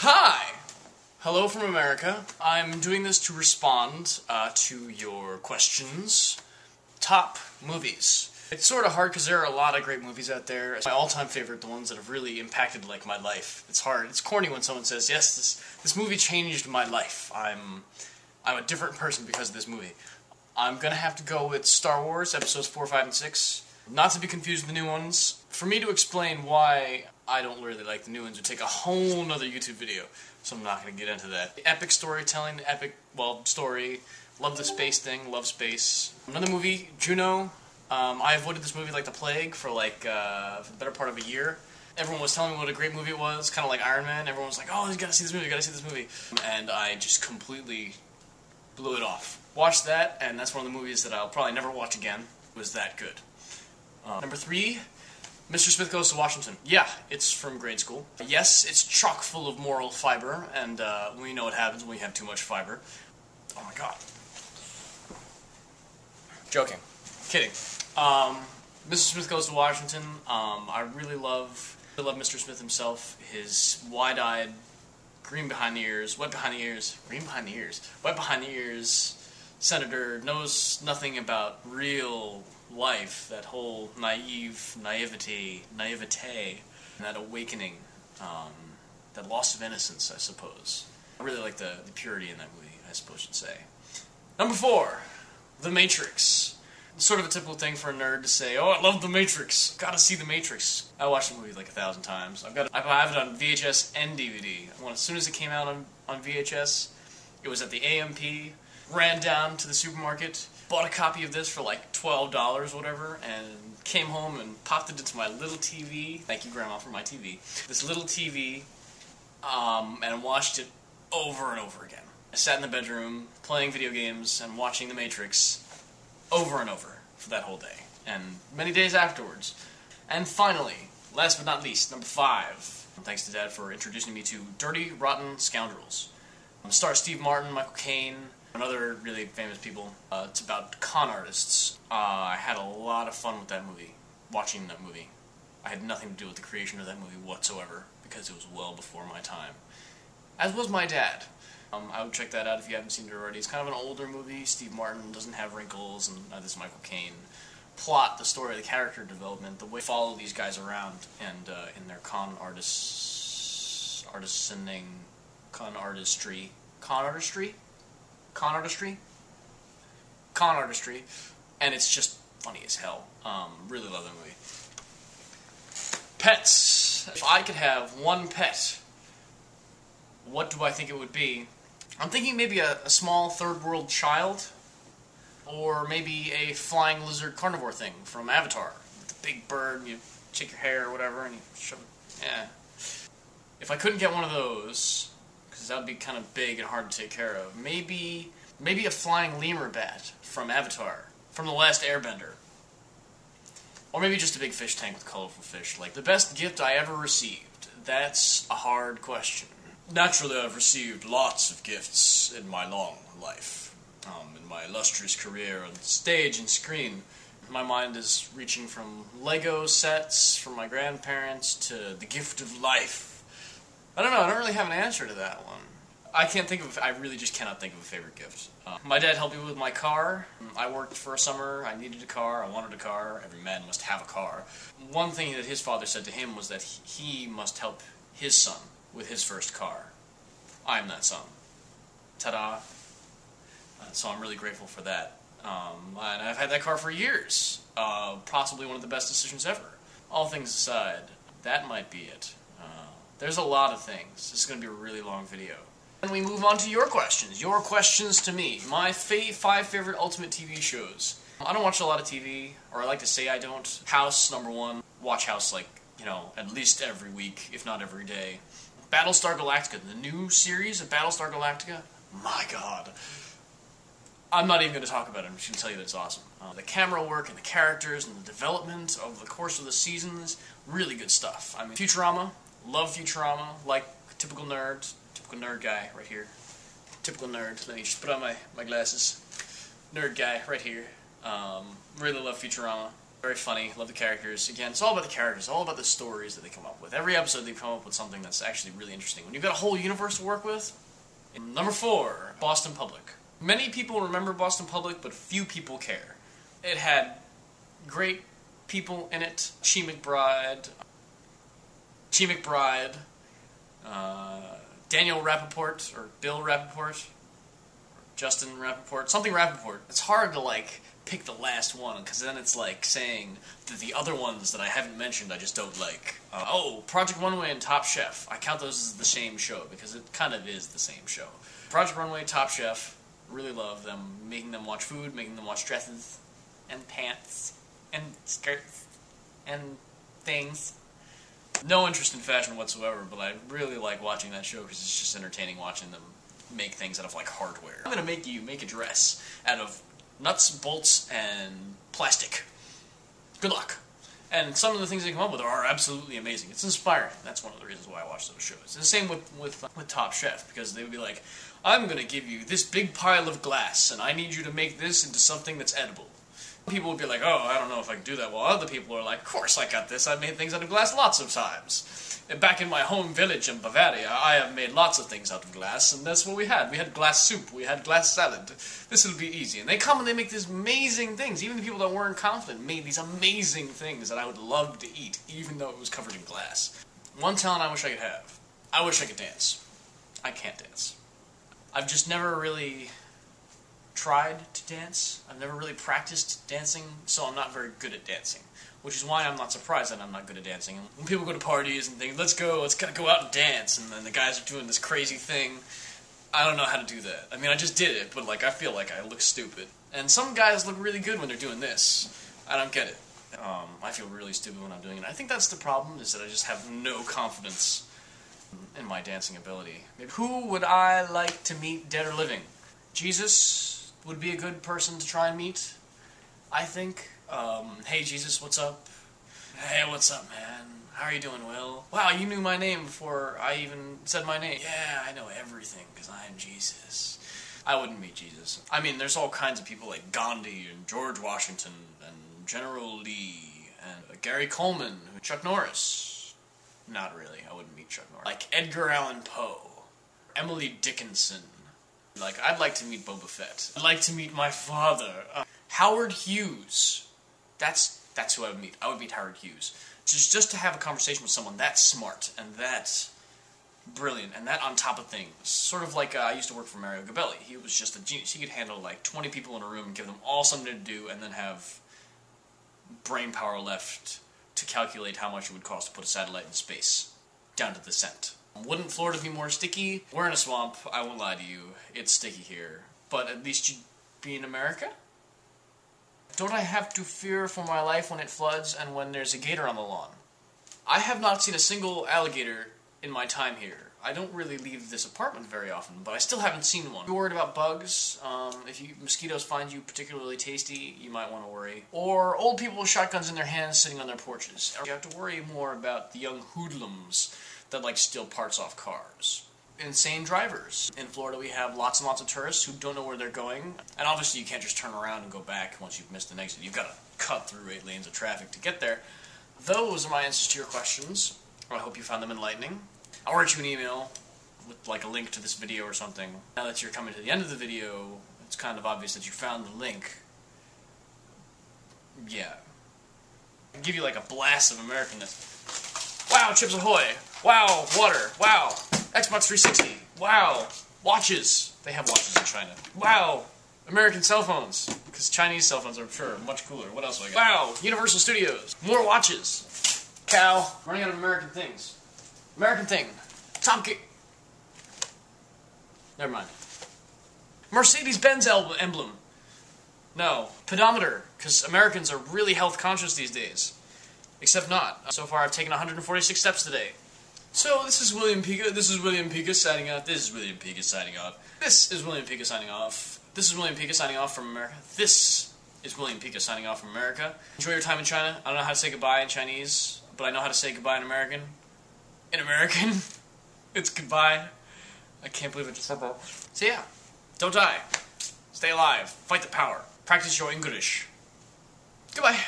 Hi! Hello from America. I'm doing this to respond to your questions. Top movies. It's sort of hard because there are a lot of great movies out there. My all-time favorite, the ones that have really impacted like my life. It's hard. It's corny when someone says, "Yes, this movie changed my life. I'm a different person because of this movie." I'm gonna have to go with Star Wars Episodes 4, 5, and 6. Not to be confused with the new ones. For me to explain why I don't really like the new ones would take a whole nother YouTube video, so I'm not going to get into that. The epic storytelling, the epic, story. Love the space thing, love space. Another movie, Juno. I avoided this movie like the plague for for the better part of a year. Everyone was telling me what a great movie it was, kind of like Iron Man. Everyone was like, "Oh, you gotta see this movie, you gotta see this movie." And I just completely blew it off. Watched that, and that's one of the movies that I'll probably never watch again. It was that good. Number 3, Mr. Smith Goes to Washington. Yeah, it's from grade school. Yes, it's chock full of moral fiber, and we know what happens when you have too much fiber. Oh my god. Joking. Kidding. Mr. Smith Goes to Washington. I really love Mr. Smith himself. His wide-eyed, green behind the ears, wet behind the ears, green behind the ears, wet behind the ears senator knows nothing about real life, that whole naivete, and that awakening, that loss of innocence, I suppose. I really like the purity in that movie, I suppose you'd say. Number 4, The Matrix. It's sort of a typical thing for a nerd to say, "Oh, I love The Matrix. Gotta see The Matrix." I watched the movie like 1,000 times. I have it on VHS and DVD. As soon as it came out on VHS, it was at the AMP. Ran down to the supermarket, bought a copy of this for like $12 or whatever, and came home and popped it into my little TV. Thank you, Grandma, for my TV. This little TV, and watched it over and over again. I sat in the bedroom playing video games and watching The Matrix over and over for that whole day, and many days afterwards. And finally, last but not least, number 5. Thanks to Dad for introducing me to Dirty Rotten Scoundrels. Stars Steve Martin, Michael Caine, and other really famous people. It's about con artists. I had a lot of fun with that movie, watching that movie. I had nothing to do with the creation of that movie whatsoever, because it was well before my time. As was my dad. I would check that out if you haven't seen it already. It's kind of an older movie. Steve Martin doesn't have wrinkles, and neither does Michael Caine. Plot, the story, the character development, the way they follow these guys around, and in their con artistry, and it's just funny as hell. Really love that movie. Pets. If I could have one pet, what do I think it would be? I'm thinking maybe a small third world child, or maybe a flying lizard carnivore thing from Avatar. With the big bird, and you shake your hair or whatever, and you shove it. Yeah. If I couldn't get one of those, because that would be kind of big and hard to take care of, maybe a flying lemur bat from Avatar, from The Last Airbender. Or maybe just a big fish tank with colorful fish. Like, the best gift I ever received. That's a hard question. Naturally, I've received lots of gifts in my long life. In my illustrious career on stage and screen. My mind is reaching from Lego sets from my grandparents to the gift of life. I don't know, I don't really have an answer to that one. I really just cannot think of a favorite gift. My dad helped me with my car. I worked for a summer, I needed a car, I wanted a car. Every man must have a car. One thing that his father said to him was that he must help his son with his first car. I am that son. Ta-da. So I'm really grateful for that. And I've had that car for years. Possibly one of the best decisions ever. All things aside, that might be it. There's a lot of things. This is going to be a really long video. And we move on to your questions. Your questions to me. My 5 favorite Ultimate TV shows. I don't watch a lot of TV, or I like to say I don't. House, number 1. Watch House at least every week, if not every day. Battlestar Galactica, the new series of Battlestar Galactica. My god. I'm not even going to talk about it, I'm just going to tell you that it's awesome. The camera work and the characters and the development over the course of the seasons, really good stuff. I mean, Futurama, love Futurama, like typical nerd guy right here. Typical nerd, let me just put on my glasses. Nerd guy right here. Really love Futurama. Very funny. Love the characters. Again, it's all about the characters. All about the stories that they come up with. Every episode they come up with something that's actually really interesting. When you've got a whole universe to work with. Number 4, Boston Public. Many people remember Boston Public, but few people care. It had great people in it. Chi McBride, Daniel Rappaport, or Bill Rappaport, Justin Rappaport, something Rappaport. It's hard to, like, pick the last one, because then it's like saying that the other ones that I haven't mentioned I just don't like. Project Runway and Top Chef. I count those as the same show, because it kind of is the same show. Project Runway, Top Chef, really love them. Making them watch food, making them watch dresses, and pants, and skirts, and things. No interest in fashion whatsoever, but I really like watching that show, because it's just entertaining watching them make things out of, like, hardware. I'm gonna make you make a dress out of nuts, bolts, and plastic. Good luck. And some of the things they come up with are absolutely amazing. It's inspiring. That's one of the reasons why I watch those shows. It's the same with Top Chef, because they would be like, I'm going to give you this big pile of glass, and I need you to make this into something that's edible. People would be like, oh, I don't know if I can do that. While other people are like, of course I got this. I've made things out of glass lots of times. Back in my home village in Bavaria, I have made lots of things out of glass, and that's what we had. We had glass soup, we had glass salad. This will be easy. And they come and they make these amazing things. Even the people that weren't confident made these amazing things that I would love to eat, even though it was covered in glass. One talent I wish I could have. I wish I could dance. I can't dance. I've just never really tried to dance. I've never really practiced dancing, so I'm not very good at dancing. Which is why I'm not surprised that I'm not good at dancing. When people go to parties and think, let's go out and dance, and then the guys are doing this crazy thing, I don't know how to do that. I mean, I just did it, but, like, I feel like I look stupid. And some guys look really good when they're doing this. I don't get it. I feel really stupid when I'm doing it. I think that's the problem, is that I just have no confidence in my dancing ability. Maybe. Who would I like to meet, dead or living? Jesus would be a good person to try and meet, I think. Hey Jesus, what's up? Hey, what's up, man? How are you doing, Will? Wow, you knew my name before I even said my name. Yeah, I know everything, because I am Jesus. I wouldn't meet Jesus. I mean, there's all kinds of people like Gandhi, and George Washington, and General Lee, and Gary Coleman, Chuck Norris. Not really, I wouldn't meet Chuck Norris. Like Edgar Allan Poe, Emily Dickinson. Like, I'd like to meet Boba Fett. I'd like to meet my father. Howard Hughes. That's who I would meet. I would meet Howard Hughes. Just to have a conversation with someone that smart and that brilliant and that on top of things. Sort of like I used to work for Mario Gabelli. He was just a genius. He could handle like 20 people in a room and give them all something to do and then have brain power left to calculate how much it would cost to put a satellite in space. Down to the cent. Wouldn't Florida be more sticky? We're in a swamp. I won't lie to you. It's sticky here. But at least you'd be in America? Don't I have to fear for my life when it floods and when there's a gator on the lawn? I have not seen a single alligator in my time here. I don't really leave this apartment very often, but I still haven't seen one. If you're worried about bugs, if mosquitoes find you particularly tasty, you might want to worry. Or old people with shotguns in their hands sitting on their porches. You have to worry more about the young hoodlums that like to steal parts off cars. Insane drivers. In Florida we have lots and lots of tourists who don't know where they're going, and obviously you can't just turn around and go back once you've missed an exit. You've got to cut through 8 lanes of traffic to get there. Those are my answers to your questions. I hope you found them enlightening. I'll write you an email with like a link to this video or something. Now that you're coming to the end of the video, it's kind of obvious that you found the link. Yeah. I'll give you like a blast of Americanness. Wow, Chips Ahoy! Wow, water! Wow! Xbox 360. Wow. Watches. They have watches in China. Wow. American cell phones. Because Chinese cell phones are, sure, much cooler. What else do I got? Wow. Universal Studios. More watches. Cow. Running out of American things. American thing. Top Gear. Never mind. Mercedes-Benz emblem. No. Pedometer. Because Americans are really health conscious these days. Except not. So far I've taken 146 steps today. So, this is William Pika. This is William Pika signing off. This is William Pika signing off. This is William Pika signing off. This is William Pika signing off from America. This is William Pika signing off from America. Enjoy your time in China. I don't know how to say goodbye in Chinese, but I know how to say goodbye in American. In American, it's goodbye. I can't believe I just said that. So yeah, don't die. Stay alive. Fight the power. Practice your English. Goodbye.